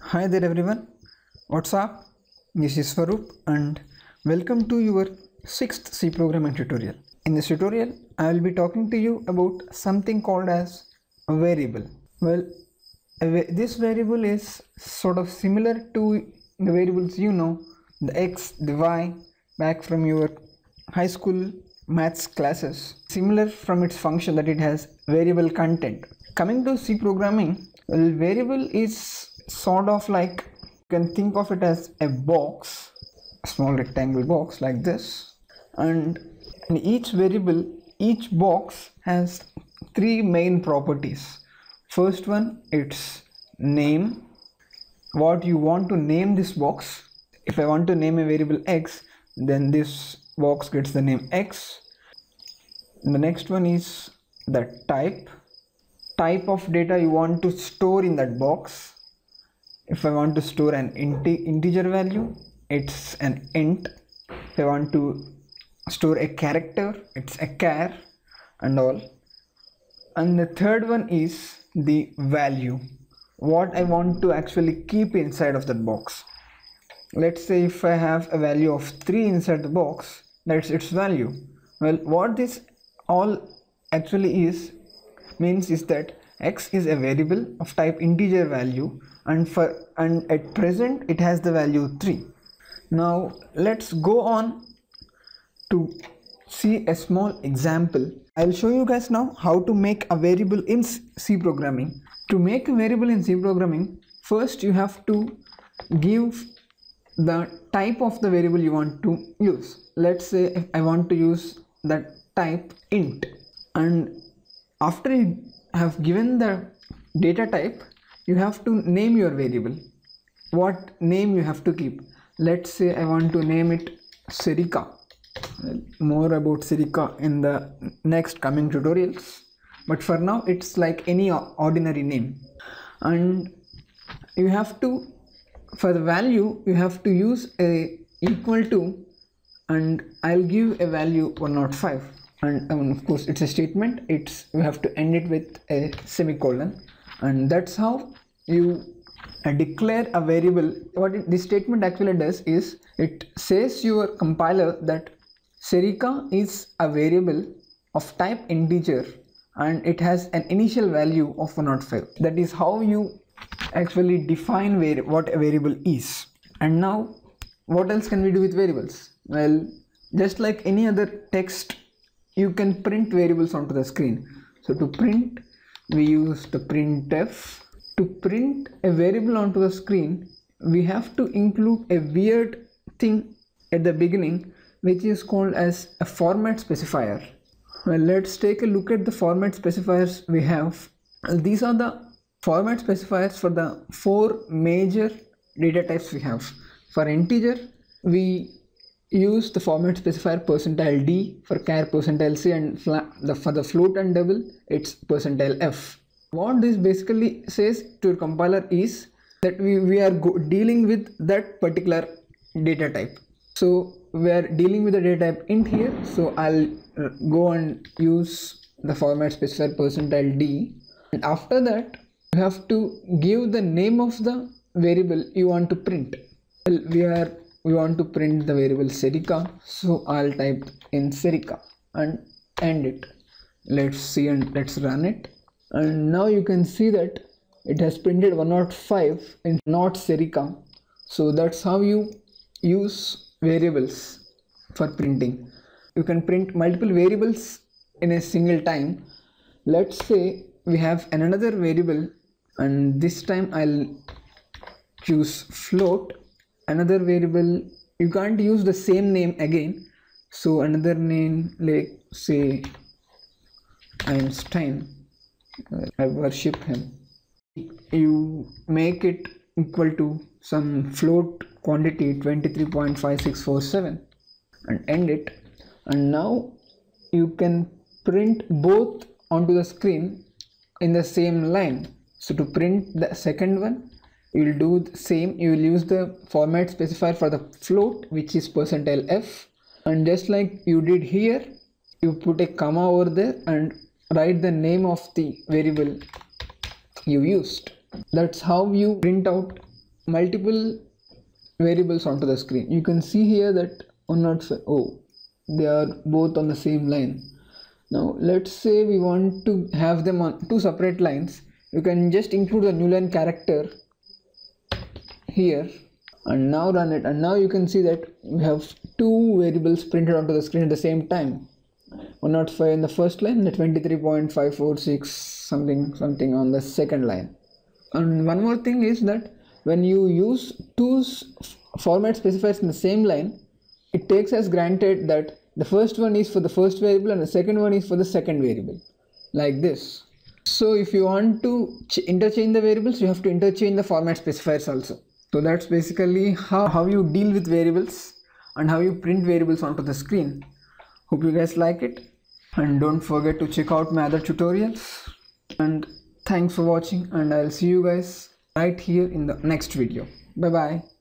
Hi there everyone, what's up? This is Swaroop and welcome to your 6th C programming tutorial. In this tutorial, I will be talking to you about something called as a variable. Well, this variable is sort of similar to the variables you know, the x, the y, back from your high school maths classes. Similar from its function that it has variable content. Coming to C programming, well, variable is sort of like, you can think of it as a box, a small rectangle box like this, and in each variable, each box has three main properties. First one, it's name, what you want to name this box. If I want to name a variable x, then this box gets the name x. And the next one is the type of data you want to store in that box. If I want to store an integer value, it's an int. If I want to store a character, it's a char and all. And the third one is the value, what I want to actually keep inside of that box. Let's say if I have a value of 3 inside the box, that's its value. Well, what this all actually means is that x is a variable of type integer value, and at present it has the value 3. Now let's go on to see a small example. I'll show you guys now how to make a variable in C programming. To make a variable in C programming, first you have to give the type of the variable you want to use. Let's say if I want to use that type int, and after you have given the data type, you have to name your variable. What name you have to keep? Let's say I want to name it Serica. More about Serica in the next coming tutorials, but for now it's like any ordinary name. And you have to, for the value, you have to use a equal to, and I'll give a value 105. And of course it's a statement, you have to end it with a semicolon, and that's how you declare a variable. What this statement actually does is, it says your compiler that Serica is a variable of type integer and it has an initial value of 105. That is how you actually define what a variable is. And now what else can we do with variables? Well, just like any other text, you can print variables onto the screen. So to print, we use the printf. To print a variable onto the screen, we have to include a weird thing at the beginning, which is called as a format specifier. Well, let's take a look at the format specifiers we have. These are the format specifiers for the 4 major data types we have. For integer, we use the format specifier %d, for char %c, and for the float and double it's %f. What this basically says to your compiler is that we are dealing with that particular data type. So we are dealing with the data type int here, so I'll go and use the format specifier %d, and after that you have to give the name of the variable you want to print. Well, we want to print the variable Serica, so I'll type in Serica and end it. Let's see and let's run it, and now you can see that it has printed 105 and not Serica. So that's how you use variables for printing. You can print multiple variables in a single time. Let's say we have another variable, and this time I'll choose float. Another variable, you can't use the same name again, so another name, like say Einstein, I worship him. You make it equal to some float quantity 23.5647 and end it, and now you can print both onto the screen in the same line. So to print the second one, you will do the same. You will use the format specifier for the float, which is %f, and just like you did here, you put a comma over there and write the name of the variable you used. That's how you print out multiple variables onto the screen. You can see here that 105, oh, they are both on the same line. Now let's say we want to have them on two separate lines. You can just include the new line character here and now run it, and now you can see that we have two variables printed onto the screen at the same time. 105 in the first line, the 23.546 something on the second line. And one more thing is that when you use two format specifiers in the same line, it takes as granted that the first one is for the first variable and the second one is for the second variable, like this. So if you want to interchange the variables, you have to interchange the format specifiers also. So that's basically how you deal with variables and how you print variables onto the screen. Hope you guys like it, and don't forget to check out my other tutorials. And thanks for watching, and I'll see you guys right here in the next video. Bye bye.